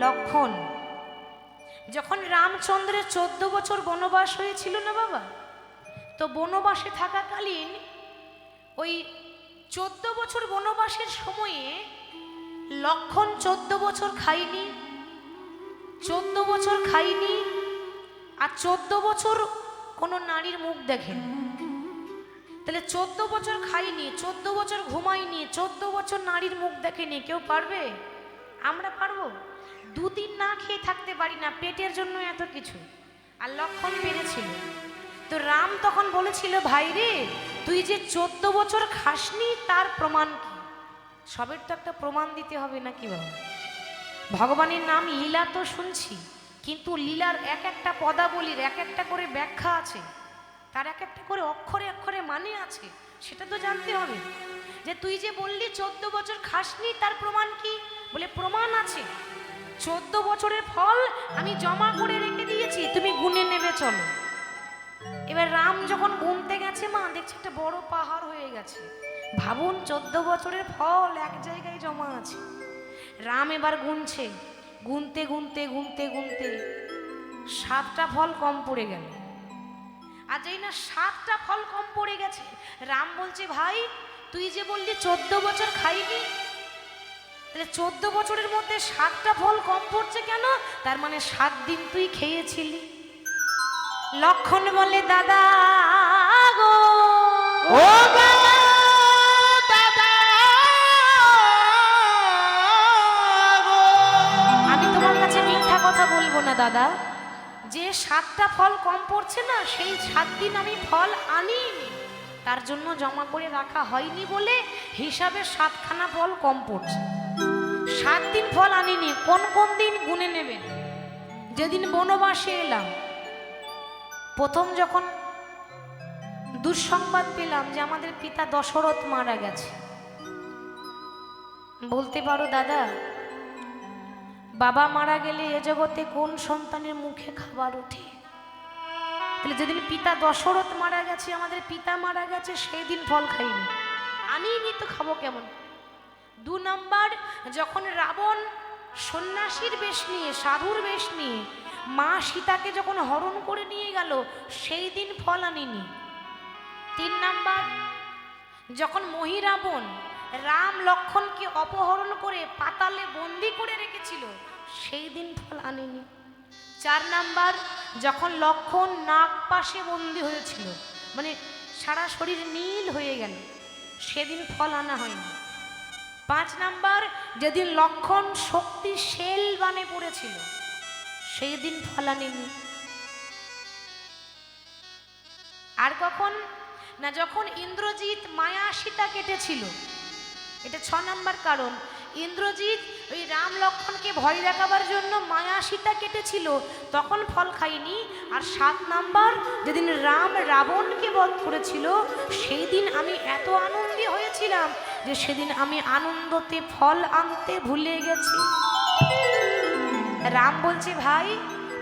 লক্ষণ যখন রামচন্দ্রের 14 বছর বনবাস হয়েছিল না বাবা, তো বনবাসে থাকাকালীন ওই 14 বছর বনবাসের সময়ে লক্ষণ 14 বছর খায়নি, 14 বছর খায়নি, আর 14 বছর কোনো নারীর মুখ দেখেনি। তাহলে 14 বছর খাইনি, 14 বছর ঘুমাইনি, 14 বছর নারীর মুখ দেখেনি, কেউ পারবে? আমরা পারবো? দুদিন না খেয়ে থাকতে পারি না, পেটের জন্য এত কিছু। আর লক্ষণ পেরেছিল। তো রাম তখন বলেছিল, ভাই রে তুই যে 14 বছর খাসনি তার প্রমাণ কি? সবের তো একটা প্রমাণ দিতে হবে নাকি বাবা? ভগবানের নাম লীলা তো শুনছি, কিন্তু লীলার এক একটা পদাবলীর এক একটা করে ব্যাখ্যা আছে, তার এক একটা করে অক্ষরে অক্ষরে মানে আছে, সেটা তো জানতে হবে। যে তুই যে বললি 14 বছর খাসনি তার প্রমাণ কি? বলে প্রমাণ আছে, 14 বছরের ফল আমি জমা করে রেখে দিয়েছি, তুমি গুনে নেবে চলো। এবার রাম যখন গুনতে গেছে মা দেখছে একটা বড় পাহাড় হয়ে গেছে। ভাবুন 14 বছরের ফল এক জায়গায় জমা আছে। রাম এবার গুনছে, গুনতে গুনতে গুনতে গুনতে 7টা ফল কম পড়ে গেল। আর যেই না 7টা ফল কম পড়ে গেছে, রাম বলছে, ভাই তুই যে বললি 14 বছর খাইনি, তাহলে 14 বছরের মধ্যে 7টা ফল কম পড়ছে কেন? তার মানে 7 দিন তুই খেয়েছিলি। লক্ষণ বলে, দাদা গো, ও দাদা গো, আমি তোমার কাছে মিথ্যা কথা বলবো না দাদা, যে 7টা ফল কম পড়ছে না, সেই 7 দিন আমি ফল আনিনি, তার জন্য জমা করে রাখা হয়নি বলে হিসাবে 7খানা ফল কম পড়ছে। 7 দিন ফল আনিনি, কোন কোন দিন গুনে নেবেন। যেদিন বনবাসে এলাম, প্রথম যখন দুঃসংবাদ পেলাম যে আমাদের পিতা দশরথ মারা গেছে, বলতে পারো দাদা বাবা মারা গেলে এ জগতে কোন সন্তানের মুখে খাবার ওঠে? তাহলে যেদিন পিতা দশরথ মারা গেছে, আমাদের পিতা মারা গেছে, সেই দিন ফল খাইনি, আনিনি তো খাবো কেমন? 2 নম্বর, যখন রাবণ সন্ন্যাসীর বেশ নিয়ে, সাধুর বেশ নিয়ে মা সীতাকে যখন হরণ করে নিয়ে গেল, সেই দিন ফল আনিনি। 3 নম্বর, যখন মহিরাবণ রাম লক্ষণকে অপহরণ করে পাতালে বন্দি করে রেখেছিল, সেই দিন ফল আনিনি। 4 নম্বর, যখন লক্ষণ নাগ পাশে বন্দি হয়েছিল, মানে সারা শরীর নীল হয়ে গেল, সেদিন ফল আনা হয়নি। 5 নম্বর, যেদিন লক্ষণ শক্তি শেল বানে পড়েছিল, সেই দিন ফল আনেনি। আর কখন না, যখন ইন্দ্রজিৎ মায়া সীতা কেটেছিল, এটা 6 নম্বর কারণ। ইন্দ্রজিৎ ওই রাম লক্ষণকে ভয় দেখাবার জন্য মায়া সীতা কেটেছিল, তখন ফল খাইনি। আর 7 নম্বর, যেদিন রাম রাবণকে বধ করেছিল, সেই দিন আমি এত আনন্দী হয়েছিলাম যে সেদিন আমি আনন্দতে ফল আনতে ভুলে গেছি। রাম বলছে, ভাই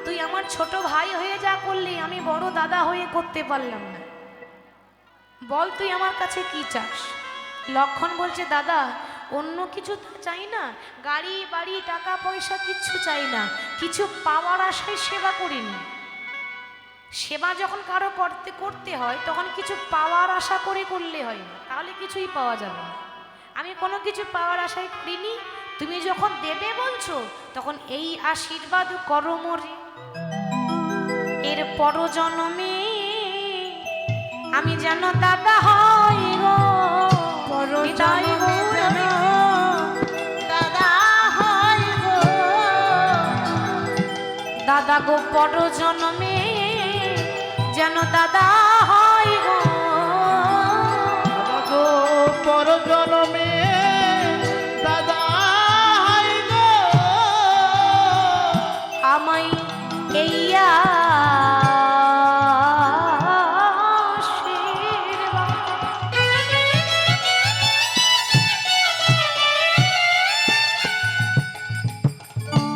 তুই আমার ছোট ভাই হয়ে যা করলি, আমি বড় দাদা হয়ে করতে পারলাম না, বল তুই আমার কাছে কি চাস? লক্ষণ বলছে, দাদা অন্য কিছু তো চাই না, গাড়ি বাড়ি টাকা পয়সা কিচ্ছু চাই না, কিছু পাওয়ার আশায় সেবা করিনি। সেবা যখন কারো করতে হয় তখন কিছু পাওয়ার আশা করে করলে হয় না, তাহলে কিছুই পাওয়া যাবে না। আমি কোনো কিছু পাওয়ার আশায় করিনি, তুমি যখন দেবে বলছো তখন এই আশীর্বাদ করো মোরে, এর পরজন্মে আমি যেন দাদা হই গো, দাদা হই গো, দাদা গো পরজন্মে যেন দাদা হই গো, দাদা গো পরজন্মে দাদা হই গো, আমায় এই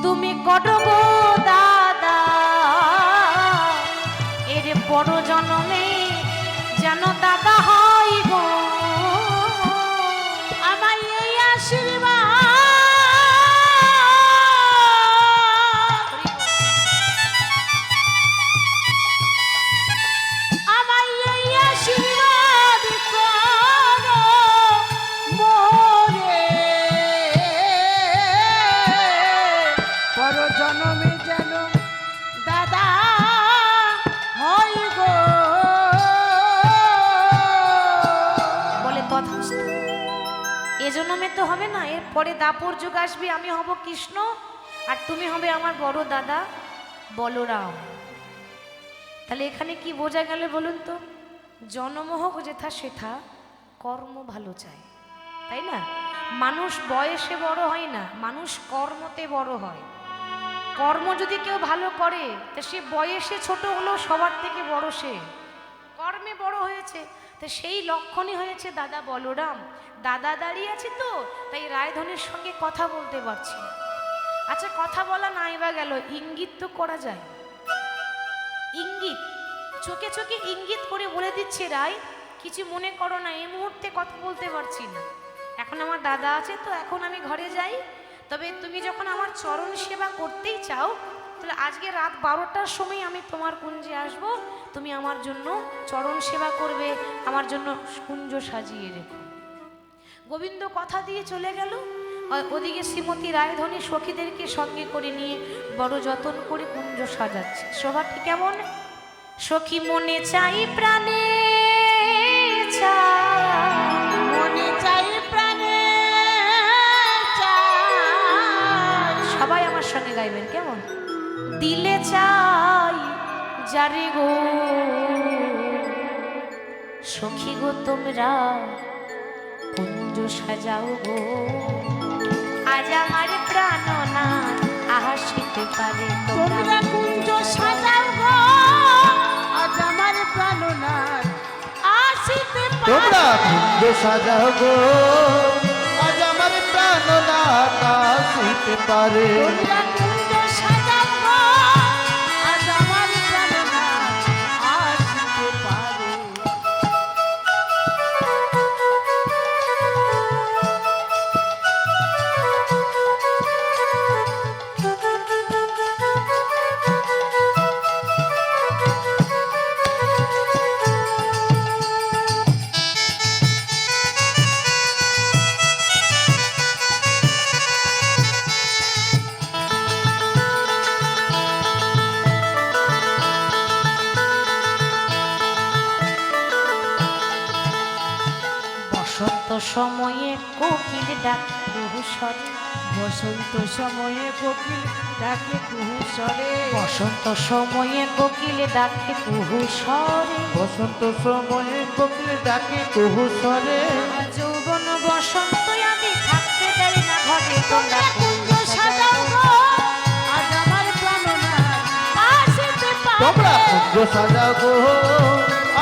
তুমি করো গো দাদা, এর পরজন্মে যেন দাদা হই গো, আমায় এই আশীর্বাদ এ জন্মে তো হবে না, এর পরে দাপর যুগ আসবে, আমি হব কৃষ্ণ আর তুমি হবে আমার বড় দাদা বলরাম। তাহলে এখানে কি বোঝা গেল বলুন তো? জন্ম হোক যেথা সেথা, কর্ম ভালো চাই, তাই না? মানুষ বয়সে বড় হয় না, মানুষ কর্মতে বড় হয়। কর্ম যদি কেউ ভালো করে তা সে বয়সে ছোট হলেও সবার থেকে বড়, সে কর্মে বড় হয়েছে। তো সেই লক্ষণই হয়েছে দাদা বলরাম। দাদা দাঁড়িয়ে আছে তো, তাই রায়ধনের সঙ্গে কথা বলতে পারছি না। আচ্ছা, কথা বলা নাই বা গেল, ইঙ্গিত তো করা যায়। ইঙ্গিত, চোখে চোখে ইঙ্গিত করে বলে দিচ্ছে, রায় কিছু মনে করো না, এই মুহূর্তে কথা বলতে পারছি না, এখন আমার দাদা আছে তো, এখন আমি ঘরে যাই। তবে তুমি যখন আমার চরণ সেবা করতেই চাও, তাহলে আজকে রাত 12টার সময় আমি তোমার কুঞ্জে আসব, তুমি আমার জন্য চরণ সেবা করবে, আমার জন্য কুঞ্জ সাজিয়ে রেখো। গোবিন্দ কথা দিয়ে চলে গেল। ওদিকে শ্রীমতী রায়ধনী সখীদেরকে সঙ্গে করে নিয়ে বড় যত্ন করে কুঞ্জ সাজাচ্ছে। শোভাটি কেমন? সখী মনে চাই প্রাণে চাই, মনে চাই প্রাণে চাই। সবাই আমার সঙ্গে গাইবেন, কেমন? দিলে চাই যারে গো, সখী গো তোমরা কুঞ্জ সাজাও গো, আজ আমার প্রাণনাথ আসিতে পারে তোমরা কুঞ্জ সাজাও গো, আজ আমার প্রাণনাথ আসিতে পারে। তোমরা কুঞ্জ সাজাও গো, আজ আমার প্রাণনাথ আসিতে পারে। তোমরা কুঞ্জ সাজাও গো, আজ আমার প্রাণনাথ আসিতে পারে। বসন্ত সময়ে কোকিল ডাক কুহু স্বরে, বসন্ত সময়ে কোকিল ডাকে কুহু স্বরে। বসন্ত সময়ে কোকিল ডাকে কুহু স্বরে, বসন্ত সময়ে কোকিল ডাকে কুহু স্বরে। যৌবন বসন্ত আগে থাকতে দেয় না ঘরে, তোমরা কুঞ্জ সাজাও গো, আজ আমার প্রাণনাথ আসিতে পারে। তোমরা কুঞ্জ সাজাও গো,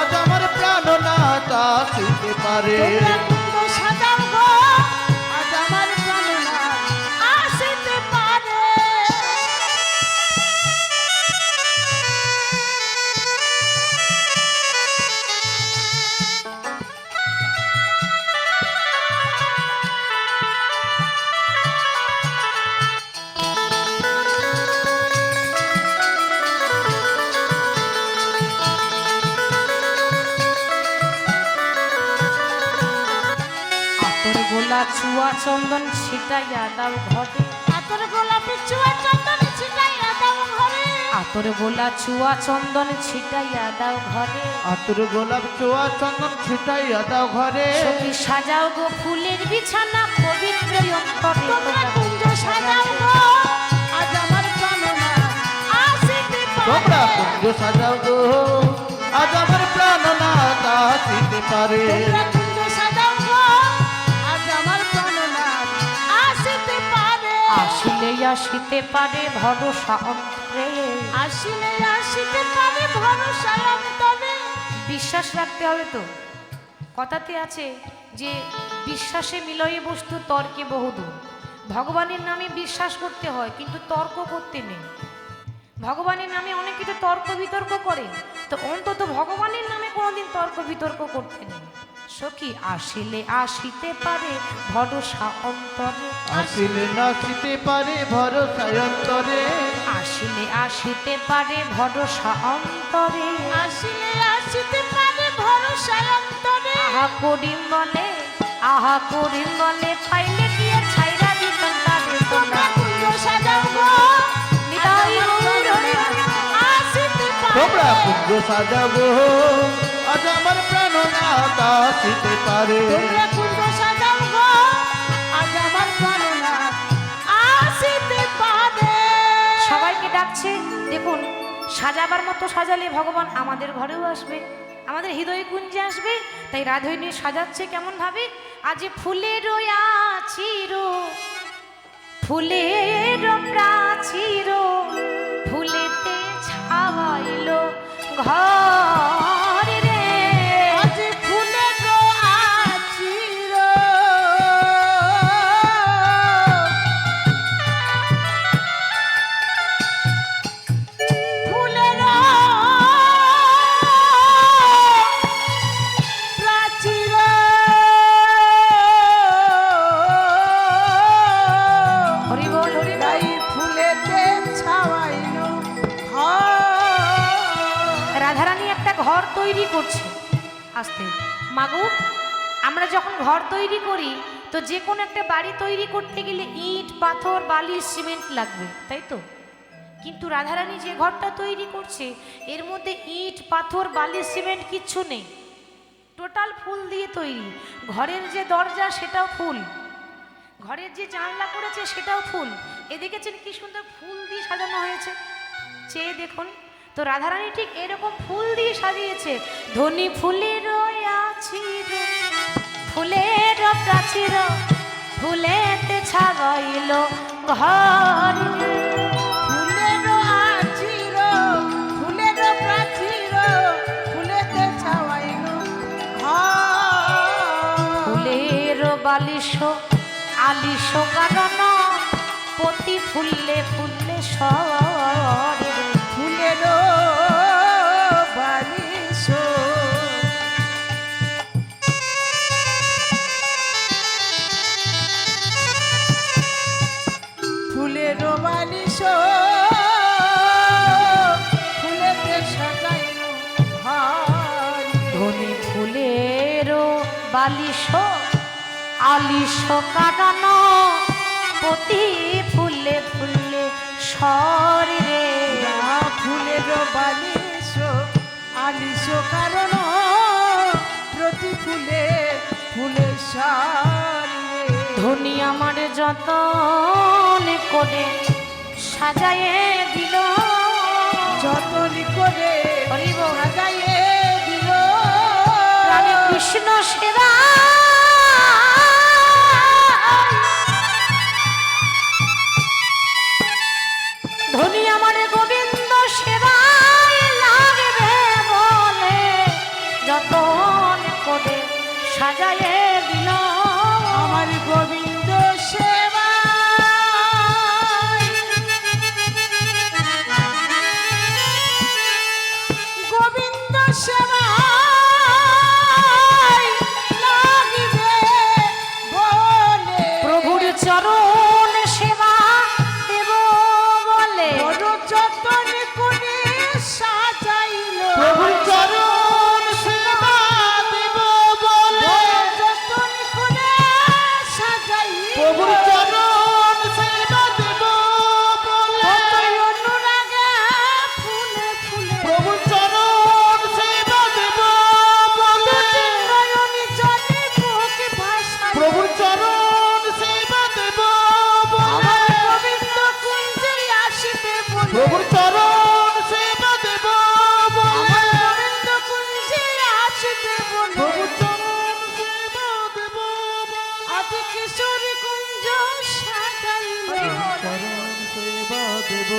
আজ আমার প্রাণনাথ আসিতে পারে। তোমরা কুঞ্জ সাজাও গো, আজ আমার প্রাণনাথ আসিতে পারে। আতর গোলা চুয়া চন্দন ছিটাইয়া দাও ঘরে, আতর গোলাপি চুয়া চন্দন ছিটাইয়া দাও ঘরে। আতর গোলা চুয়া চন্দন ছিটাইয়া দাও ঘরে, আতর গোলাপ চোয়া চন্দন ছিটাইয়া দাও ঘরে। সখী সাজাও গো ফুলের বিছানা পবিত্র অন্তরে, তোমরা কুঞ্জ সাজাও গো, আজ আমার প্রাণনাথ আসিতে তোমরা পারে। কুঞ্জ সাজাও গো, আজ আমার প্রাণনাথ আসিতে পারে। তোমরা কুঞ্জ সাজাও গো, আজ আমার প্রাণনাথ আসিতে পারে। আসিলে আসিতে পারে ভরসা অন্তরে, আসিলে আসিতে পারে ভরসা অন্তরে। বিশ্বাস রাখতে হবে তো। কথাতে আছে যে বিশ্বাসে মিলয়ে বস্তু তর্কে বহুদূর। ভগবানের নামে বিশ্বাস করতে হয়, কিন্তু তর্ক করতে নেই। ভগবানের নামে অনেকে তো তর্ক বিতর্ক করে, তো অন্তত ভগবানের নামে কোনোদিন তর্ক বিতর্ক করতে নেই। সখী আসিলে আসিতে পারে ভরসা অন্তরে, আসিলে নাচিতে পারে ভরসা অন্তরে। আসিলে আসিতে পারে ভরসা অন্তরে, আসিলে আসিতে পারে ভরসা অন্তরে। আহা করিম বলে, আহা করিম বলে, পাইলে গিয়ে ছাইরা দিতেন তাদের। তোমরা কুঞ্জ সাজাও গো, নিতাই গৌর হরি। আসিতে পারে। তোমরা কুঞ্জ সাজাও গো, আজ আমার প্রাণনাথ আসিতে পারে। তোমরা কুঞ্জ সাজাও গো, ডাকছে। দেখুন, সাজাবার মতো সাজালে ভগবান আমাদের ঘরেও আসবে, আমাদের হৃদয় কুঞ্জে আসবে। তাই রাধারানী সাজাচ্ছে কেমন ভাবে, আজ ফুলের আচির, ফুলের প্রাচীর, ফুলেতে ছাওয়াইল ঘর রে। আজ ফুলের আচির, ফুলের প্রাচীর, হরি বল হরি বল। তাই ফুলেতে ছাওয়াইল ঘর। রাধারানী একটা ঘর তৈরি করছে। আস্তে মাগু, আমরা যখন ঘর তৈরি করি তো যে কোনো একটা বাড়ি তৈরি করতে গেলে ইট পাথর বালি সিমেন্ট লাগবে, তাই তো? কিন্তু রাধারানী যে ঘরটা তৈরি করছে এর মধ্যে ইট পাথর বালি সিমেন্ট কিচ্ছু নেই, টোটাল ফুল দিয়ে তৈরি। ঘরের যে দরজা সেটাও ফুল, ঘরের যে জানলা করেছে সেটাও ফুল। এ দেখেছেন কি সুন্দর ফুল দিয়ে সাজানো হয়েছে, চেয়ে দেখুন। তো রাধারানী ঠিক এরকম ফুল দিয়ে সাজিয়েছে। ধনী ফুলের আচির, ফুলের প্রাচীর, ফুলেতে ছাওয়াইল ঘর। ফুলের আচির, ফুলের প্রাচীর, ফুলেতে ছাওয়াইল ঘর। ফুলের বালিশ আলিশ কারণ, প্রতি ফুলে ফুলে সর। ফুলের বালিশ, ফুলের বালিশ, ফুলেতে সাজাইল ঘর। ধনী ফুলের বালিশ আলিশ কারণ, প্রতি ফুলে ফুলে সর রে। ফুলের বালিশ আলিশ কারণ, প্রতি ফুলে ফুলে সারে। ধনী আমার যতন করে সাজায়ে দিল, যতন করে হরি বল। সাজাইয়ে দিল। রানী কৃষ্ণ সেবা ধনী আমার গোবিন্দ সেবায় লাগবে বলে যতন করে সাজায়ে দিল। আমার গোবিন্দ সেবা, গোবিন্দ সেবা লাগিবে বলে, প্রভুর চরণ সেবা দেব বলে, বড় যতন করে সাজাইল। প্রভুর চরণ সেবা দেব বলে, যতন করে সাজাইল। প্রভুর চরণ সেবা দেব বলে, কতই অনুরাগে ফুলে ফুলে, প্রভুর চরণ সেবা দেব বলে, নয়নি জলে বুকে ভাসায়। প্রভুর চরণ সেবা দেব বলে, আমার গোবিন্দ কুঞ্জে আসিবে বলে, প্রভুর চরণ সেবা দেব বলে, আমার গোবিন্দ কুঞ্জে আসিবে বলে। প্রভুর চরণ সেবা দেব বলে, আদি কিশোরী কুঞ্জ সাজাইল। চরণ সেবা দেব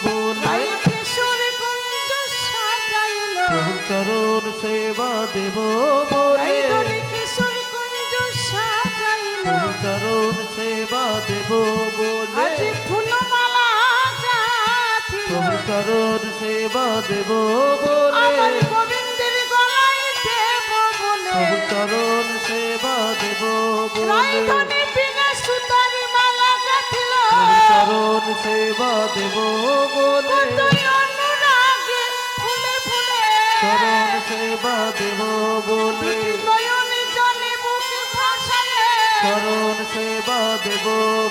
বলে, আদি কিশোরী কুঞ্জ সাজাইল। প্রভুর চরণ সেবা দেব বলে, এই দলি কিশোরী কুঞ্জ সাজাইল। প্রভুর চরণ সেবা দেব বলে, আজি ফুলমালা গাঁথিল। প্রভুর চরণ সেবা দেব বলে, আমার গোবিন্দের গলায় দেব বলে, প্রভুর চরণ সেবা দেব বলে, রাইধনী বিনা সুতারি মালা গাঁথিল। প্রভুর চরণ সেবা দেব বলে, কতই অনুরাগে ফুলে ফুলে, চরণ সেবা দেব বলে, নয়নে জলে বুকে ভাসায়ে। চরণ সেবা দেব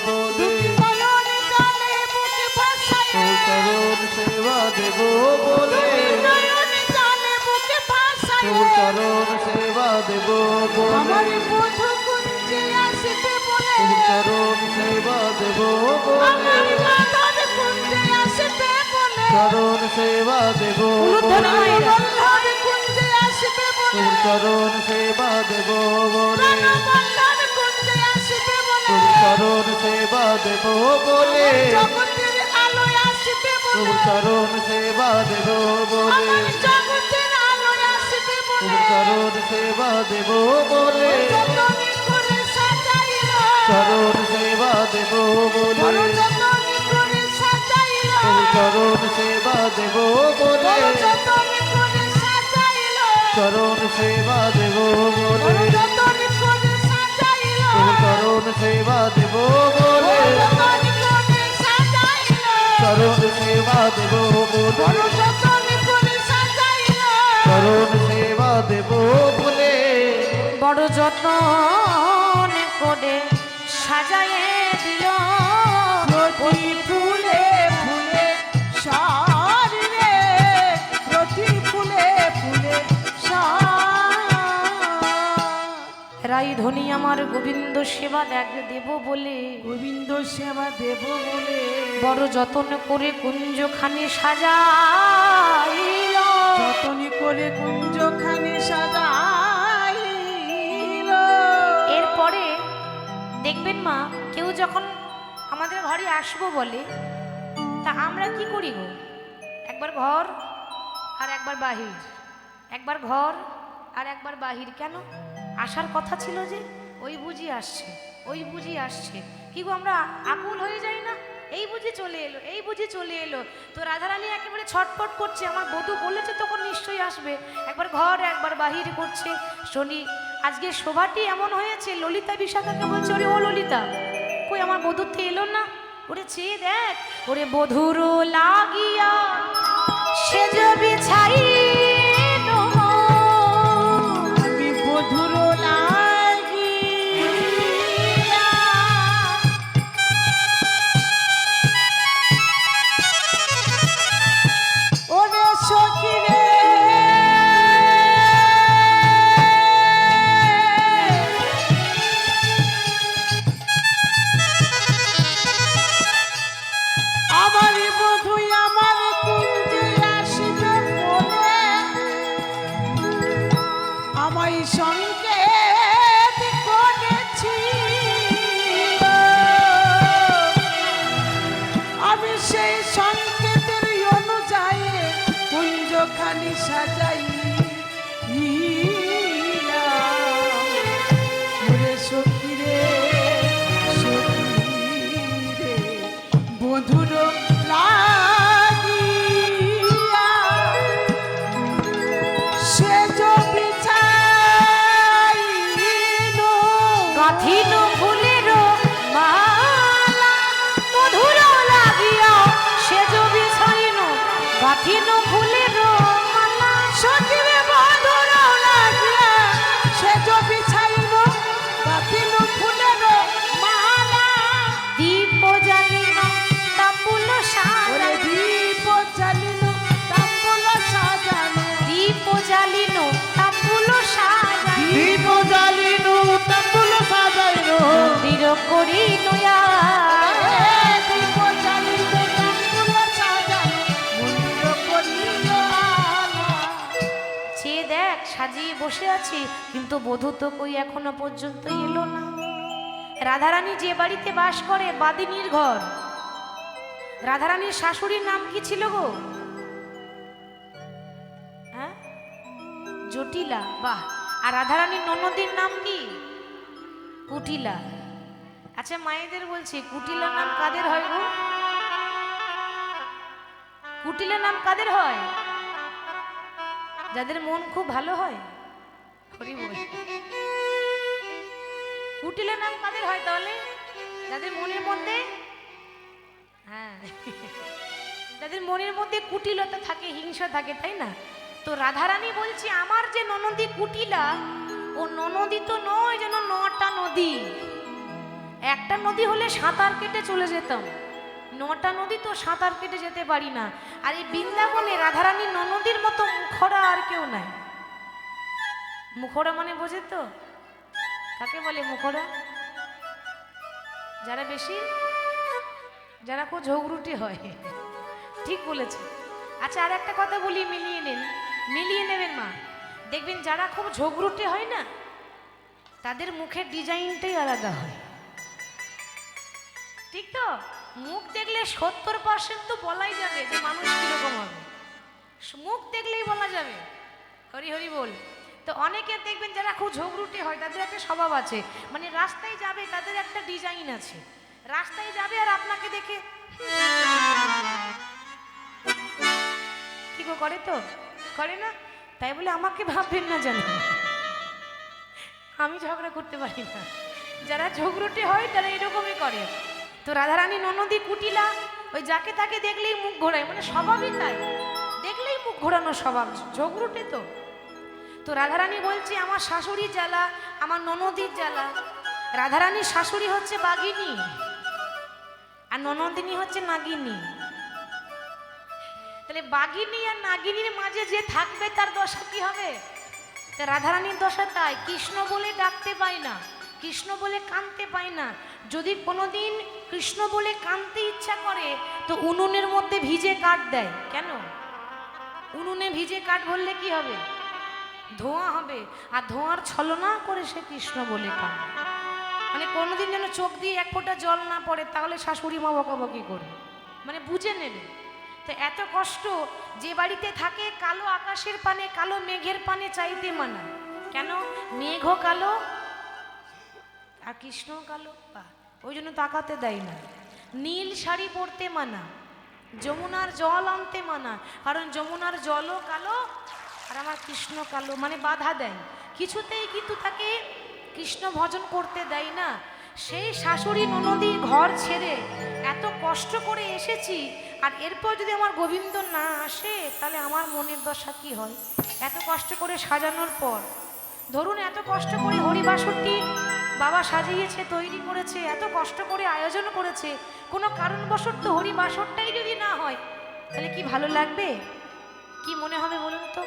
বলে, নয়নে জলে বুকে ভাসায়ে। চরণ সেবা দেব বলে, নয়নে জলে বুকে ভাসায়ে। প্রভুর চরণ সেবা দেব বলে, আমার বধূ কুঞ্জে আসিতে বলে, প্রভুর চরণ সেবা দেব বলে, আমার মাধব কুঞ্জে আসিতে বলে। চরণ সেবা দেব উলুধ্বনি বলে মায়েরা। বল্লভ কুঞ্জে আসবে বলে তোর চরণ সেবা দেব বলে বল্লভ কুঞ্জে আসবে বলে তোর চরণ সেবা দেব বলে জগতের আলোয় আসবে তোর বলে চরণ সেবা দেব বলে আমার জগতের আলোয় আসবে তোর বলে চরণ সেবা দেব বলে যতনি করে সাজাইল চরণ সেবা দেব বড় বলে যতনি করে সাজাইল তোর চরণ সেবা দেব বলে বড় যতনি করে সাজাইল চরণ সেবা দেব বড় বলে যতনি করে সাজাইল তোর চরণ সেবা দেব বড় বলে যতনি করে সাজাইল চরণ সেবা দেব বলে বড় যতনি করে সাজাইল চরণ সেবা দেব বলে বড় যত্ন করে সাজায়ে দিল প্রতি ফুলে ফুলে সারি রে প্রতি ফুলে ফুলে রাই ধনী আমার গোবিন্দ সেবা দেব বলে গোবিন্দ সেবা দেব বলে বড় যত্ন করে কুঞ্জখানি সাজাইল যতনি করে কুঞ্জখানি সাজাইল এরপরে দেখবেন মা কেউ যখন আমাদের ঘরে আসবো বলে তা আমরা কি করি গো একবার ঘর আর একবার বাহির একবার ঘর আর একবার বাহির কেন আসার কথা ছিল যে ওই বুঝি আসছে ওই বুঝি আসছে কি গো আমরা আকুল হয়ে যাই না এই বুঝি চলে এলো এই বুঝি চলে এলো তো রাধারানী একেবারে ছটফট করছে আমার বধূ বলেছে তখন নিশ্চয়ই আসবে একবার ঘর একবার বাহির করছে শনি আজকে শোভাটি এমন হয়েছে ললিতা বিশাখাকে বলছে ওরে ও ললিতা কই আমার বধূর তো এলো না ওরে চেয়ে দেখ ওরে বধুর লাগিয়া সেজ বিছাই আমি বধুর লাগিয়া ওরে সখী রে আমার বধু আমার কুঞ্জে আসবে বলে আমায় সংকেত করেছি আমি সেই সংকেতের অনুযায়ী কুঞ্জখানি সাজাই সখী রে বধুর লাগিয়া সেজ বিছাইল গাথিন ফুলের মালা মধুর লাগিয়া সেজ বিছাইন গাথিন ফুলের মালা সখীরে বধুর লাগিয়া সেজ বিছাইল গাথিল ফুলের মালা দীপ জ্বালিন তাম্বুল ওরে সাজানো দীপ জ্বালিল তাম্বুল সাজানো দীপ জ্বালিন তাম্বুল সাজানো দীপ জ্বালিনু তাম্বুল সাজাইনু মন্দির করি নয়া দীপ জ্বালিল তাম্বুল সাজানো মন্দির করিল আলো চেয়ে দেখ সাজিয়ে বসে আছি কিন্তু বধূ তো কই এখনো পর্যন্ত এলো না রাধারানী যে বাড়িতে বাস করে বাদিনীর ঘর রাধারানীর শাশুড়ির নাম কি ছিল গো হ্যাঁ জটিলা বাহ আর রাধারানীর ননদীর নাম কি কুটিলা আচ্ছা মায়েদের বলছি কুটিলার নাম কাদের হয় গো কুটিলার নাম কাদের হয় যাদের মন খুব ভালো হয় হরি বল কুটিলের নাম কাদের হয় তাহলে যাদের মনের মধ্যে হ্যাঁ যাদের মনের মধ্যে কুটিলতা থাকে হিংসা থাকে তাই না তো রাধারানী বলছি আমার যে ননদী কুটিলা ও ননদী তো নয় যেন 9টা নদী একটা নদী হলে সাঁতার কেটে চলে যেতাম 9টা নদী তো সাঁতার কেটে যেতে পারি না আর এই বৃন্দাবনে রাধারানী ননদীর মতো মুখরা আর কেউ নাই মুখরা মানে বোঝে তো কাকে বলে মুখরা যারা বেশি যারা খুব ঝগড়ুটি হয় ঠিক বলেছে আচ্ছা, আর একটা কথা বলি, মিলিয়ে নেন, মিলিয়ে নেবেন মা। দেখবেন যারা খুব ঝগড়ুটে হয় না, তাদের মুখের ডিজাইনটাই আলাদা হয়, ঠিক তো? মুখ দেখলে 70% তো বলাই যাবে যে মানুষ কিরকম হবে, মুখ দেখলেই বলা যাবে। হরি হরি বল। তো অনেকে দেখবেন যারা খুব ঝগড়ুটে হয়, তাদের একটা স্বভাব আছে, মানে রাস্তায় যাবে তাদের একটা ডিজাইন আছে, রাস্তায় যাবে আর আপনাকে দেখে কি গো করে, তো করে না? তাই বলে আমাকে ভাববেন না যেন আমি ঝগড়া করতে পারি না। যারা ঝগড়ুটে হয় তারা এরকমই করে। তো রাধারানী ননদী কুটিলা ওই যাকে তাকে দেখলেই মুখ ঘোরায়, মানে স্বভাবই তাই, দেখলেই মুখ ঘোরানো স্বভাব, ঝগড়ুটে তো। তো রাধারানী বলছে আমার শাশুড়ির জ্বালা, আমার ননদীর জ্বালা। রাধারানীর শাশুড়ি হচ্ছে বাঘিনী আর ননদিনী হচ্ছে নাগিনী। তাহলে বাঘিনী আর নাগিনীর মাঝে যে থাকবে তার দশা কি হবে? তা রাধারানীর দশা তাই, কৃষ্ণ বলে ডাকতে পাই না, কৃষ্ণ বলে কাঁদতে পাই না। যদি কোনোদিন কৃষ্ণ বলে কাঁদতে ইচ্ছা করে তো উনুনের মধ্যে ভিজে কাঠ দেয়। কেন? উনুনে ভিজে কাঠ ভরলে কি হবে? ধোঁয়া হবে, আর ধোঁয়ার ছলনা করে সে কৃষ্ণ বলে কাঁদে। মানে কোনোদিন যেন চোখ দিয়ে এক ফোঁটা জল না পড়ে, তাহলে শাশুড়ি মা বকাবকি করে, মানে বুঝে নেবে। তো এত কষ্ট যে বাড়িতে থাকে, কালো আকাশের পানে কালো মেঘের পানে চাইতে মানা। কেন? মেঘও কালো আর কৃষ্ণ কালো, ওই জন্য তাকাতে দেয় না। নীল শাড়ি পরতে মানা, যমুনার জল আনতে মানা, কারণ যমুনার জলও কালো আর আমার কৃষ্ণ কালো, মানে বাধা দেয় কিছুতেই, কিন্তু তাকে কৃষ্ণ ভজন করতে দেয় না। সেই শাশুড়ি ননদী ঘর ছেড়ে এত কষ্ট করে এসেছি, আর এরপর যদি আমার গোবিন্দ না আসে তাহলে আমার মনের দশা কি হয়? এত কষ্ট করে সাজানোর পর, ধরুন এত কষ্ট করে হরিবাসরটি বাবা সাজিয়েছে, তৈরি করেছে, এত কষ্ট করে আয়োজন করেছে, কোনো কারণবশত হরিবাসরটাই যদি না হয় তাহলে কি ভালো লাগবে? কি মনে হবে বলুন তো?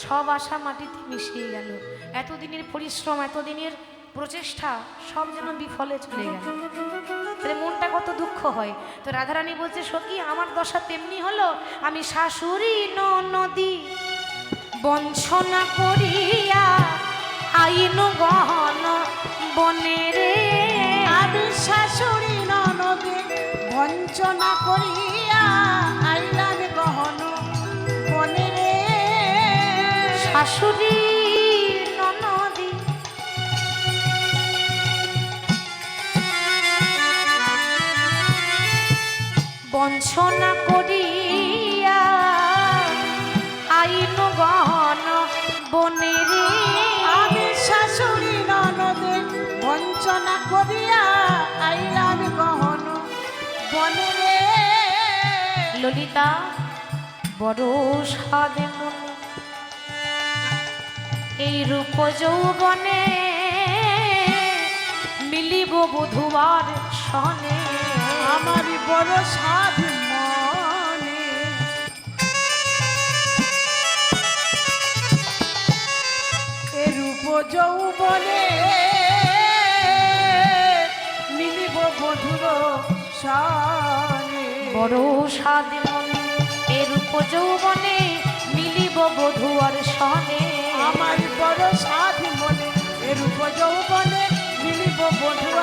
সব আশা মাটিতে মিশিয়ে গেল, এতদিনের পরিশ্রম, এতদিনের প্রচেষ্টা সব যেন বিফলে চলে গেল, তাহলে মনটা কত দুঃখ হয়। তো রাধারানী বলছে সখী আমার দশা তেমনি হলো, আমি শাশুড়ি ননদী বঞ্চনা করিয়া আইন গহন বনে রে। আমি শাশুড়ি ননদে বঞ্চনা করিয়া আইলাম গহন বনে রে। শাশুড়ি ননদী বঞ্চনা করিয়া আইন গহন বনে রে। আমি শাশুড়ি ননদে বঞ্চনা করিয়া আইলাম গহন বনে রে। ললিতা বড় সাদে মনে, এই রূপ যৌবনে মিলিব বুধবার সনে। আমারই বড় সাধ মনে, এ রূপ যৌবনে মিলিব বধুর সনে। বড় সাদে মনে, এই রূপ যৌবনে মিলিব বধুয়ার সনে। আমার বড় সাধ মনে, এ রূপ যৌবনে মিলিব বধুর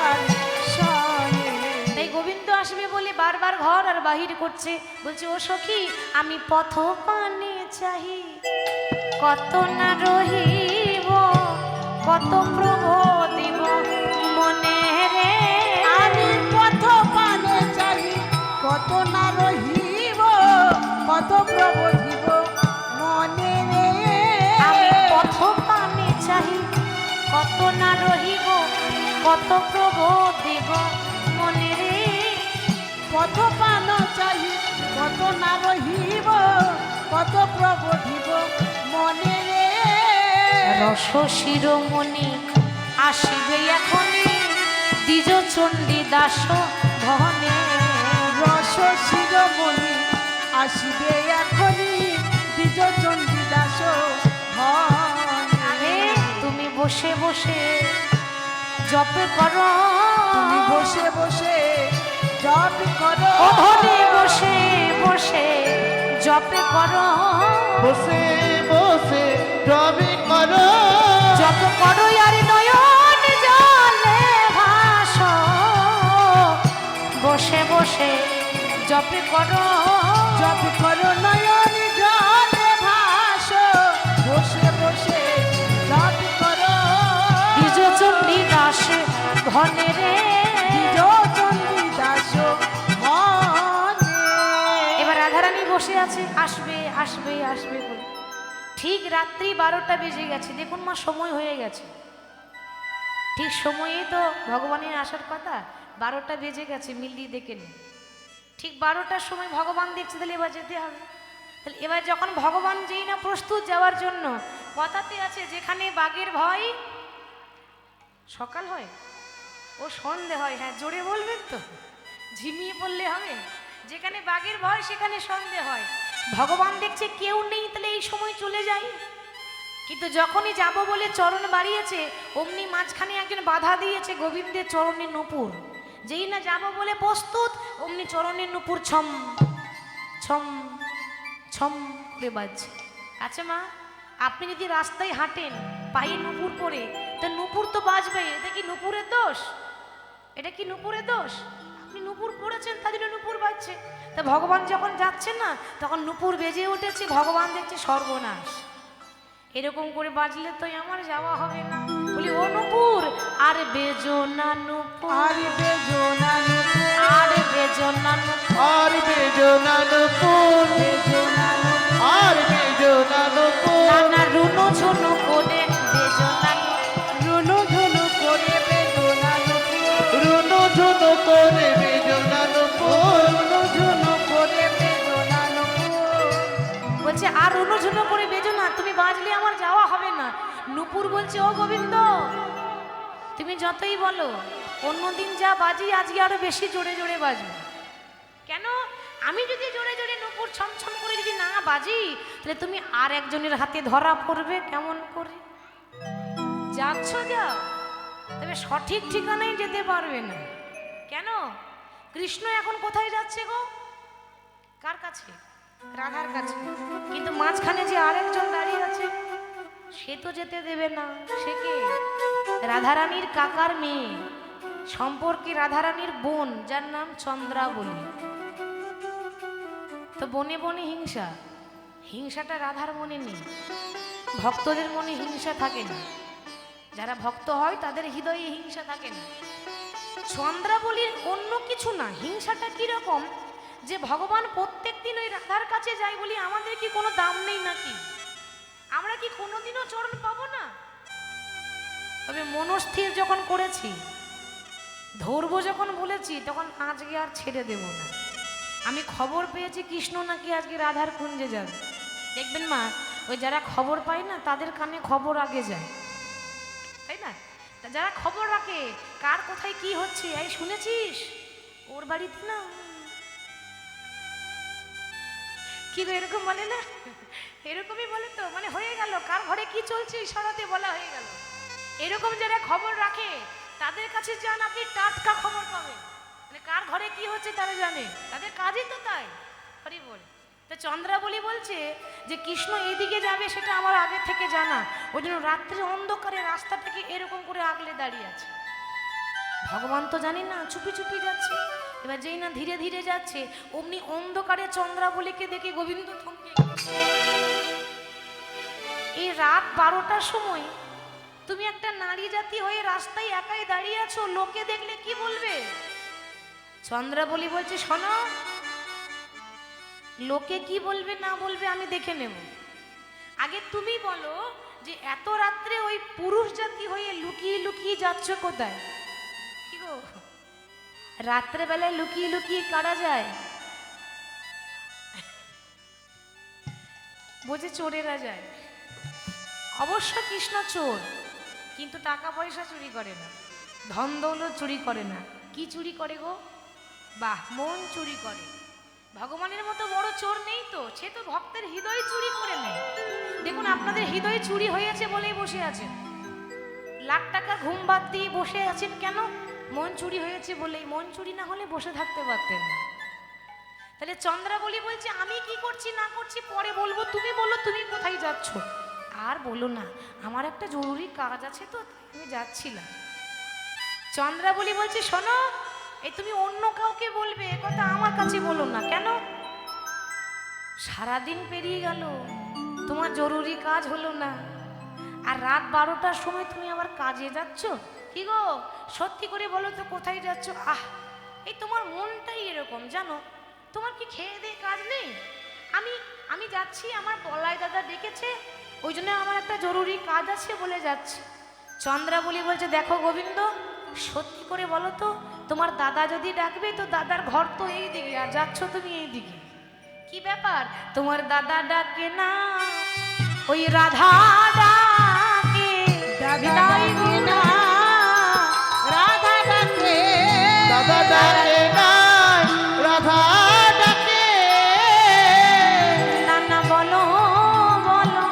সনে। তাই গোবিন্দ আসবে বলে বারবার ঘর আর বাহির করছে, বলছে ও সখী আমি পথ পানে চাহি, কত না রহিব, কত প্রবোধিব মনে রে। আমি পথ পানে চাহি, কত না রহিব, কত প্রবোধিব মনে রে। আমি পথ পানে চাহি, কত না রহিব, কত প্রবোধিব মনে রে। পথ পান চাহি, কত না রহিব, কত প্রবোধিব মনে রে। রস শিরোমণি আসিবে এখনই, দ্বিজ চণ্ডী দাস ভনে। রস শিরোমণি আসিবে এখনই, দ্বিজ চণ্ডী দাস আরে তুমি বসে বসে জপ করো, তুমি বসে বসে জপ করো, ও ধনে বসে বসে জপে করো বসে বসে রবি করো জপ করো আর নয়ন জলে ভাসো বসে বসে জপে করো জপ করো নয়ন জলে ভাসো বসে বসে জপ করো দ্বিজ চণ্ডী দাস ঘনে রে চণ্ডী দাস মনে। এবার রাধারানী বসে আছে, আসবে আসবে আসবে বলে। ঠিক রাত্রি 12টা বেজে গেছে। দেখুন মা, সময় হয়ে গেছে। ঠিক সময়ে তো ভগবানের আসার কথা, 12টা বেজে গেছে, মিলিয়ে দেখে নিন। ঠিক 12টার সময় ভগবান দেখছে, তাহলে এবার যেতে হবে। তাহলে এবার যখন ভগবান যেই না প্রস্তুত যাওয়ার জন্য, কথাতে আছে যেখানে বাঘের ভয় সকাল হয় ও সন্ধে হয়। হ্যাঁ, জোরে বলবেন তো, ঝিমিয়ে পড়লে হবে। যেখানে বাঘের ভয় সেখানে সন্ধে হয়। ভগবান দেখছে কেউ নেই, তাহলে এই সময় চলে যায়। কিন্তু যখনই যাব বলে চরণ বাড়িয়েছে, অমনি মাঝখানে একজন বাধা দিয়েছে, গোবিন্দের চরণের নূপুর। যেই না যাব বলে প্রস্তুত, অমনি চরণের নূপুর ছম ছম ছম করে বাজছে। আচ্ছা মা, আপনি যদি রাস্তায় হাঁটেন পায়ে নূপুর পরে, তা নূপুর তো বাজবে। এটা কি নূপুরের দোষ? এটা কি নূপুরের দোষ? আপনি নূপুর পড়েছেন, তার জন্য নূপুর বাজছে। তা ভগবান যখন যাচ্ছেন না, তখন নূপুর বেজে উঠেছে। ভগবান দেখছে সর্বনাশ, এরকম করে বাজলে তো আমার যাওয়া হবে না। বলি, ও নূপুর, আর বেজো না নূপুর, আর বেজো না নূপুর, আর বেজো না নূপুর, আর বেজো না নূপুর, বেজো না নূপুর, আর বেজো না নূপুর, না না রুনু ঝুনু করে বেজো না নূপুর, রুনু ঝুনু করে বেজো না নূপুর, রুনু ঝুনু করে বেজো না নূপুর, রুনু ঝুনু করে বেজো না নূপুর। বলছে আর রুনু ঝুনু করে বেজো না, তুমি বাজলে আমার যাওয়া হবে না। নূপুর বলছে, ও গোবিন্দ, তুমি যতই বলো অন্যদিন যা বাজি, আজকে আরো বেশি জোরে জোরে বাজবে। কেন? আমি যদি জোরে জোরে নূপুর ছমছম করে যদি না বাজি, তাহলে তুমি আর একজনের হাতে ধরা পড়বে কেমন করে? যাচ্ছ যাও, তবে সঠিক ঠিকানায় যেতে পারবে না। কেন? কৃষ্ণ এখন কোথায় যাচ্ছে গো? কার কাছে? রাধার কাছে। কিন্তু মাঝখানে যে আরেকজন দাঁড়িয়ে আছে, সে তো যেতে দেবে না। সে কে? রাধারানীর কাকার মেয়ে, সম্পর্কে রাধারানীর বোন, যার নাম চন্দ্রাবলী। তো বনে বনে হিংসা, হিংসাটা রাধার মনে নেই। ভক্তদের মনে হিংসা থাকে না, যারা ভক্ত হয় তাদের হৃদয়ে হিংসা থাকে না। চন্দ্রাবলীর অন্য কিছু না, হিংসাটা কিরকম, যে ভগবান প্রত্যেক দিন ওই রাধার কাছে যায় বলি আমাদের কি কোনো দাম নেই নাকি? আমরা কি কোনোদিনও চরণ পাবো না? তবে মনস্থির যখন করেছি, ধরবো যখন বলেছি, তখন আজকে আর ছেড়ে দেব না। আমি খবর পেয়েছি কৃষ্ণ নাকি আজকে রাধার কুঞ্জে যাবে। দেখবেন মা, ওই যারা খবর পায় না, তাদের কানে খবর আগে যায়, তাই না? তা যারা খবর রাখে কার কোথায় কি হচ্ছে, এই শুনেছিস ওর বাড়িতে না, কি গো এরকম বলে না? এরকমই বলে তো, মানে হয়ে গেল, কার ঘরে কি চলছে ইশারাতে বলা হয়ে গেল। এরকম যারা খবর রাখে তাদের কাছে যান, আপনি টাটকা খবর পাবেন। মানে কার ঘরে কি হচ্ছে তারা জানে, তাদের কাজই তো তাই। হরি বল। তা চন্দ্রাবলী বলছে যে কৃষ্ণ এইদিকে যাবে, সেটা আমার আগে থেকে জানা। ওই জন্য রাত্রে অন্ধকারে রাস্তা থেকে এরকম করে আগলে দাঁড়িয়ে আছে। ভগবান তো জানি না, চুপি চুপি যাচ্ছে। এবার যেই না ধীরে ধীরে যাচ্ছে, অমনি অন্ধকারে চন্দ্রাবলীকে দেখে গোবিন্দ থমকে গেছে। এই রাত 12টার সময় তুমি একটা নারী জাতি হয়ে রাস্তায় একাই দাঁড়িয়ে আছো, লোকে দেখলে কি বলবে? চন্দ্রাবলী বলছে, শোনো, লোকে কি বলবে না বলবে আমি দেখে নেব। আগে তুমি বলো যে এত রাত্রে ওই পুরুষ জাতি হয়ে লুকিয়ে লুকিয়ে যাচ্ছ কোথায়? কি গো, রাত্রে বেলায় লুকিয়ে লুকিয়ে কারা যায়? বোঝে চোরেরা যায়। অবশ্য কৃষ্ণ চোর, কিন্তু টাকা পয়সা চুরি করে না, ধন দৌলত চুরি করে না। কি চুরি করে গো? বাহ, মন চুরি করে। ভগবানের মতো বড় চোর নেই তো, সে তো ভক্তের হৃদয় চুরি করে নেয়। দেখুন, আপনাদের হৃদয় চুরি হয়েছে বলেই বসে আছেন। লাখ টাকা ঘুম বাদ দিয়ে বসে আছেন কেন? মন চুরি হয়েছে বলেই। মন চুরি না হলে বসে থাকতে পারতেন না। তা তাহলে চন্দ্রাবলী বলছে আমি কি করছি না করছি পরে বলবো, তুমি বলো তুমি কোথায় যাচ্ছ। আর বলো না, আমার একটা জরুরি কাজ আছে তো আমি যাচ্ছিলাম। চন্দ্রাবলী বলছে শোনো, এই তুমি অন্য কাউকে বলবে, এ কথা আমার কাছে বলো না। কেন? সারাদিন পেরিয়ে গেল, তোমার জরুরি কাজ হলো না, আর রাত 12টার সময় তুমি আবার কাজে যাচ্ছ। কি গো সত্যি করে বলো তো কোথায় যাচ্ছ? এই তোমার মনটাই এরকম জানো, তোমার কি খেয়ে দিয়ে কাজ নেই? আমি যাচ্ছি, আমার বলাই দাদা ডেকেছে, ওই জন্য আমার একটা জরুরি কাজ আছে বলে যাচ্ছি। চন্দ্রাবলী বলছে দেখো গোবিন্দ, সত্যি করে বলো তো তোমার দাদা যদি ডাকবে, তো দাদার ঘর তো এই দিকে, আর যাচ্ছ তুমি এই দিকে, কি ব্যাপার? তোমার দাদা ডাকে না, ওই রাধা ডাকে, বিদায় গো না, রাধা ডাকে, দাদা ডাকে নাই, রাধা ডাকে। না না বলো বলো।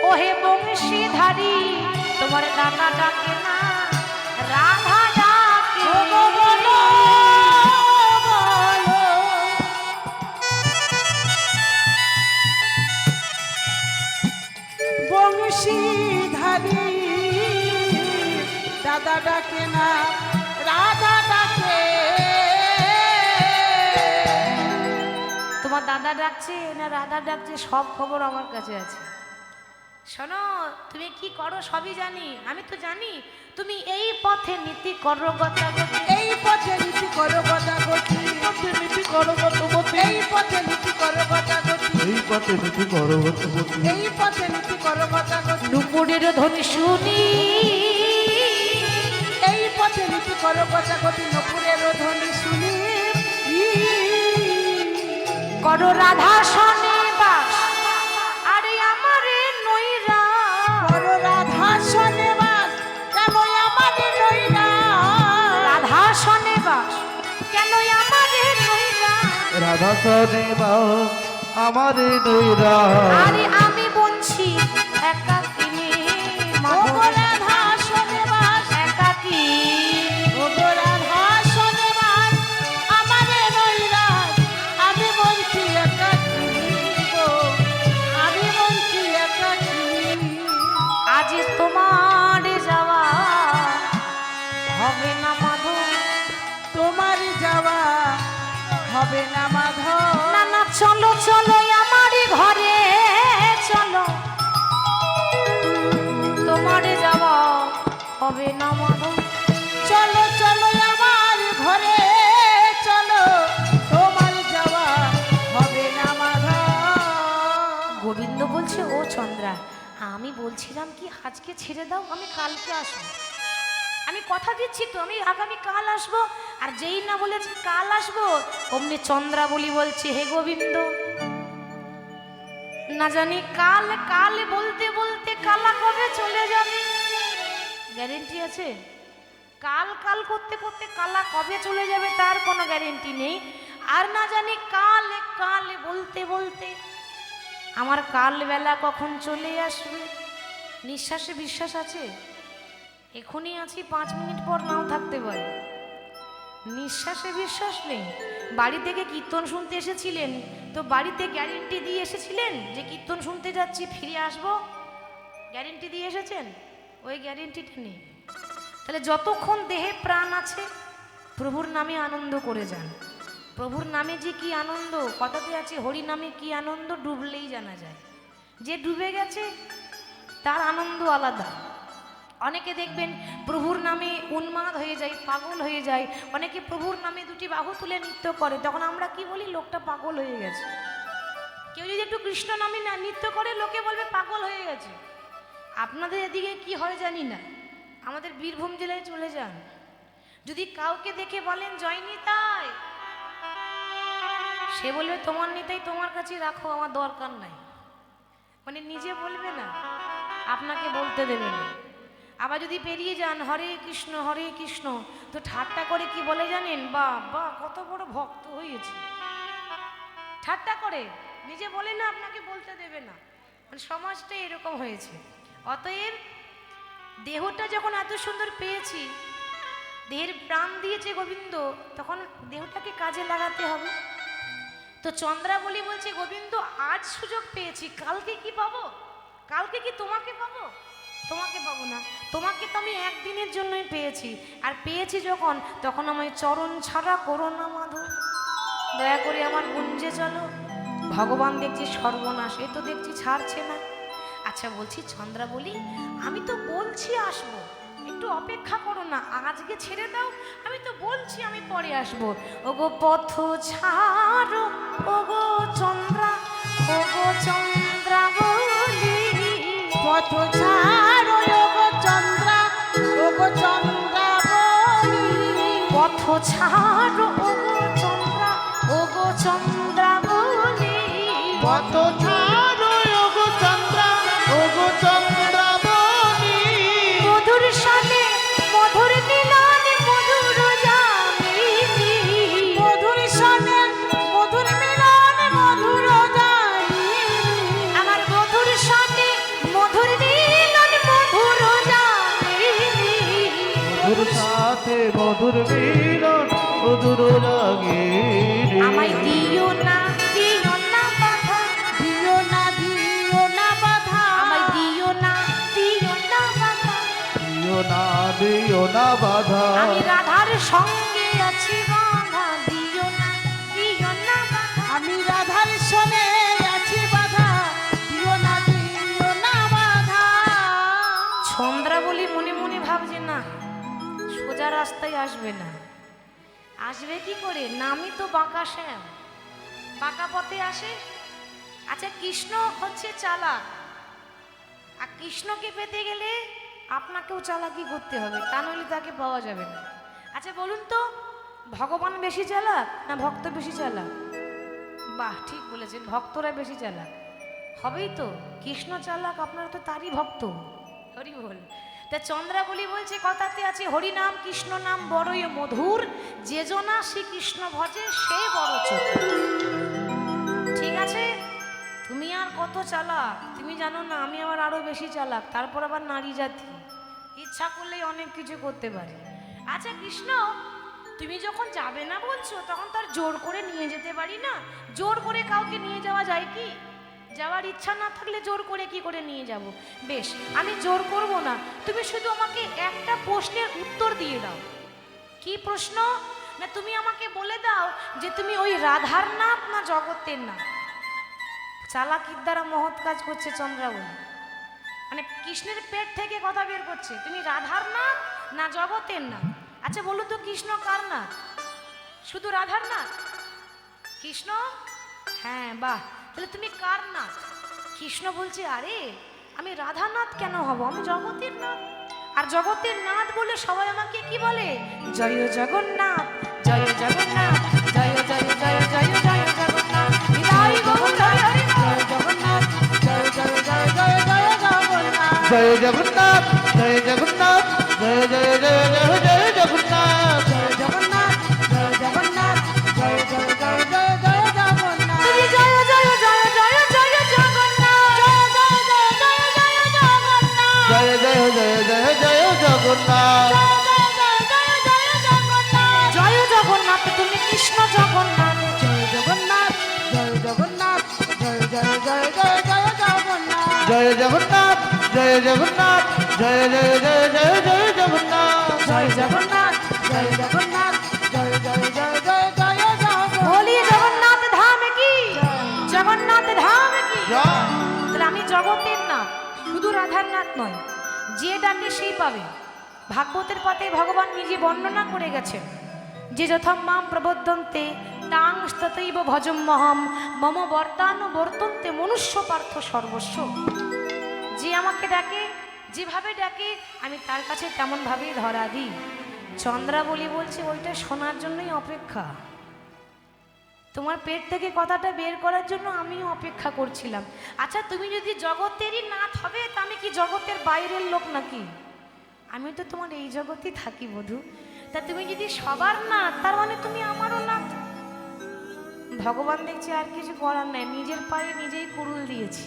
ওহে বংশীধারী, তোমার দাদা ডাকে না, রাধা ডাকে। বলো বলো, বংশীধারী দাদা ডাকে না, রাধা ডাকে। তোমার দাদা ডাকছে না রাধা ডাকছে সব খবর আমার কাছে আছে। শোনো, তুমি কি করো সবই জানি, আমি তো জানি তুমি এই পথে নীতি করো গতাগতি, এই পথে নীতি করো গতাগতি, পথে নীতি করো গতবতী, এই পথে নীতি করো গতাগতি, এই পথে নীতি করো গতবতী। এই পথে নীতি করো গতাগতি, নুপুরের ধ্বনি শুনি, এই পথে নীতি করো গতাগতি, নপুরের ধ্বনি শুনি, করো রাধা সনে বাস, আরে আমারে নইরা, করো রাধা সনে বাস, কেন আমাদের নইরা, রাধা সনে বাস কেন আমারে নইরা, রাধা সনে বাস আমারে নইরা। আরে আমি বলছি একাকিনী ওগো রাধা সনে বাস, একাকী, ওগো রাধা সনে বাস, আমাদের নইরা, আমি বলছি একাকী গো, আমি বলছি একাকী। আজ তোমার যাওয়া হবে না মাধব, তোমার যাওয়া হবে না মাধব, না না চলো চলো আমারই ঘরে চলো, তোমার যাওয়া হবে না মাধব। চলো চলো আমার ঘরে চলো, তোমার যাওয়া হবে না মাধব। গোবিন্দ বলছে ও চন্দ্রা, আমি বলছিলাম কি আজকে ছেড়ে দাও, আমি কালকে আসবো, আমি কথা দিচ্ছি তো আমি আগামী কাল আসবো। আর যেই না বলেছে কাল আসবো, অমনি চন্দ্রাবলী বলছে হে গোবিন্দ, না জানি কাল কাল বলতে বলতে কালা কবে চলে যাবে, গ্যারেন্টি আছে? কাল কাল করতে করতে কালা কবে চলে যাবে তার কোনো গ্যারেন্টি নেই। আর না জানি কাল কাল বলতে বলতে আমার কাল বেলা কখন চলে আসবে। নিঃশ্বাসে বিশ্বাস আছে? এখনই আছি, 5 মিনিট পর নাও থাকতে পারে। নিঃশ্বাসে বিশ্বাস নেই। বাড়ি থেকে কীর্তন শুনতে এসেছিলেন, তো বাড়িতে গ্যারেন্টি দিয়ে এসেছিলেন যে কীর্তন শুনতে যাচ্ছি ফিরে আসবো, গ্যারেন্টি দিয়ে এসেছেন? ওই গ্যারেন্টিটা নেই। তাহলে যতক্ষণ দেহে প্রাণ আছে প্রভুর নামে আনন্দ করে যান। প্রভুর নামে যে কি আনন্দ, কথাতে আছে হরি নামে কি আনন্দ ডুবলেই জানা যায়। যে ডুবে গেছে তার আনন্দ আলাদা। অনেকে দেখবেন প্রভুর নামে উন্মাদ হয়ে যায়, পাগল হয়ে যায়। অনেকে প্রভুর নামে 2টি বাহু তুলে নৃত্য করে, তখন আমরা কি বলি? লোকটা পাগল হয়ে গেছে। কেউ যদি একটু কৃষ্ণ নামে না নৃত্য করে, লোকে বলবে পাগল হয়ে গেছে। আপনাদের এদিকে কি হয় জানি না, আমাদের বীরভূম জেলায় চলে যান, যদি কাউকে দেখে বলেন জয় নিতাই, সে বলবে তোমার নিতাই তোমার কাছে রাখো, আমার দরকার নাই। মানে নিজে বলবে না, আপনাকে বলতে দেবে না। আবার যদি পেরিয়ে যান হরে কৃষ্ণ, তো ঠাট্টা করে কি বলে জানেন? বাহ বাহ কত বড় ভক্ত হয়েছে, ঠাট্টা করে নিজে বলে না, আপনাকে বলতে দেবে না। মানে সমাজটা এরকম হয়েছে। অতএব দেহটা যখন এত সুন্দর পেয়েছি, দেহের প্রাণ দিয়েছে গোবিন্দ, তখন দেহটাকে কাজে লাগাতে হবে। তো চন্দ্রাবলী বলছে, গোবিন্দ আজ সুযোগ পেয়েছি, কালকে কি পাবো? কালকে কি তোমাকে পাবো? তোমাকে পাবো না, তোমাকে তো আমি একদিনের জন্যই পেয়েছি, আর পেয়েছি যখন, তখন আমায় চরণ ছাড়া করো না মাধব, দয়া করে আমার গুঞ্জে চলো। ভগবান দেখছি সর্বনাশ, এ তো দেখছি ছাড়ছে না। আচ্ছা বলছি চন্দ্রাবলী, আমি তো বলছি আসবো, একটু অপেক্ষা করো না, আজকে ছেড়ে দাও, আমি তো বলছি আমি পরে আসবো। ওগো পথ ছাড়ো, ওগো চন্দ্রা, ওগো চন্দ্রাবলী, পথ ছাড়ো ওগো চন্দ্রা, ওগো চন্দ্রাবলী, পথ ছাড়ো, ওগো চন্দ্রা, ওগো চন্দ্রাবলী, পথ ছাড়ো ওগো চন্দ্রা, ওগো চন্দ্রাবলী, মধুর সনে মধুর মিলনে মধুর জামিনী, মধুর সনে মধুর মিলনে মধুর জানি, আমার মধুর সনে মধুর মিলনে মধুর জামিনী, মধুর সাথে মধুর মিলন মধুর রাগিনী, আমায় দিও না বাধা, দিও না বাধা, আমায় দিও না বাধা, দিও না বাধা, আমি রাধার সঙ্গে আছি বাধা, দিও না বাধা। আমি রাধার সনে আছি বাধা, দিও না বাধা। চন্দ্রাবলী মনে মনে ভাবছে, না সোজা রাস্তায় আসবে না, আসবে কি করে, নামই তো বাঁকা শ্যাম, বাঁকা পথে আসে। আচ্ছা কৃষ্ণ হচ্ছে চালাক, আর কৃষ্ণকে পেতে গেলে আপনাকেও চালাকি করতে হবে, তা নইলে তাকে পাওয়া যাবে না। আচ্ছা বলুন তো, ভগবান বেশি চালাক না ভক্ত বেশি চালাক? বাহ, ঠিক বলেছেন, ভক্তরা বেশি চালাক হবেই তো, কৃষ্ণ চালাক, আপনারা তো তারই ভক্ত, হরি বল। তা চন্দ্রাবলী বলছে, কথাতে আছে, হরি নাম কৃষ্ণ নাম বড়ই মধুর, যে জনা শ্রীকৃষ্ণ ভজে সে বড় চতুর। ঠিক আছে, তুমি আর কত চালাক তুমি জানো না, আমি আবার আরো বেশি চালাক, তারপর আবার নারী জাতি, ইচ্ছা করলেই অনেক কিছু করতে পারে। আচ্ছা কৃষ্ণ, তুমি যখন যাবে না বলছো, তখন তো আর জোর করে নিয়ে যেতে পারি না, জোর করে কাউকে নিয়ে যাওয়া যায় কি? যাওয়ার ইচ্ছা না থাকলে জোর করে কি করে নিয়ে যাব? বেশ, আমি জোর করব না, তুমি শুধু আমাকে একটা প্রশ্নের উত্তর দিয়ে দাও। কি প্রশ্ন? না তুমি আমাকে বলে দাও যে তুমি ওই রাধার নাথ না জগতের নাথ? চালাকির দ্বারা মহৎ কাজ করছে চন্দ্রাবলী, মানে কৃষ্ণের পেট থেকে কথা বের করছে, তুমি রাধার নাথ না জগতের নাথ? আচ্ছা বলো তো, কৃষ্ণ কার নাথ? শুধু রাধার নাথ? কৃষ্ণ, হ্যাঁ বাহ, তাহলে তুমি কার নাথ? কৃষ্ণ বলছে, আরে আমি রাধানাথ কেন হব, আমি জগতের নাথ। আর জগতের নাথ বলে সবাই আমাকে কি বলে? জয় জগন্নাথ, জয় জগন্নাথ, জয় জয় জয় জয় জয় জগন্নাথ, হৃদয় গোবিন্দ হরি জয় জগন্নাথ, জয় জয় জয় জয় জয় জগন্নাথ, জয় জগন্নাথ, জয় জগন্নাথ, জয় জয় জয় জয় জয় জগন্নাথ, জয় জগন্নাথ, জয় জগন্নাথ, জয় জয় জয় জয় জয় জগন্নাথ, তুমি জয় জয় জয় জয় জয় জগন্নাথ, জয় জয় জয় জয় জয় জগন্নাথ, জয় জগন্নাথ, তুমি কৃষ্ণ জগন্নাথ, জয় জগন্নাথ, জয় জগন্নাথ, জয় জয় জয় জয় জয় জগন্নাথ, জয় জগন্নাথ, জয় জগন্নাথ, জয় জয় জয় জয় জয় জগন্নাথ, জয় জগন্নাথ, জয় জগন্নাথ, জয় জয় জয় জয় জয় জগন্নাথ, বলি জগন্নাথ ধাম কি, জগন্নাথ ধাম কি। জয়। তাহলে আমি জগতের নাথ, শুধু রাধার নাথ নয়, যে ডাকে সেই পাবে। ভাগবতের পাতে ভগবান নিজে বর্ণনা করে গেছেন যে যথম মাম প্রবদ্ধন্তে তাং ততৈব ভজম্যহম মম বর্তান বর্তন্তে মনুষ্য পার্থ সর্বস্ব। যে আমাকে ডাকে, যেভাবে ডাকে আমি তার কাছে তেমনভাবেই ধরা দিই। চন্দ্রাবলী বলছে, ওইটা শোনার জন্যই অপেক্ষা, তোমার পেট থেকে কথাটা বের করার জন্য আমিও অপেক্ষা করছিলাম। আচ্ছা তুমি যদি জগতেরই নাথ হবে, তা আমি কি জগতের বাইরের লোক নাকি? আমি তো তোমার এই জগতেই থাকি বধূ, তা তুমি যদি সবার নাথ, তার মানে তুমি আমারও নাথ। ভগবান দেখছি আর কিছু করার নাই, নিজের পায়ে নিজেই কুড়ুল দিয়েছি।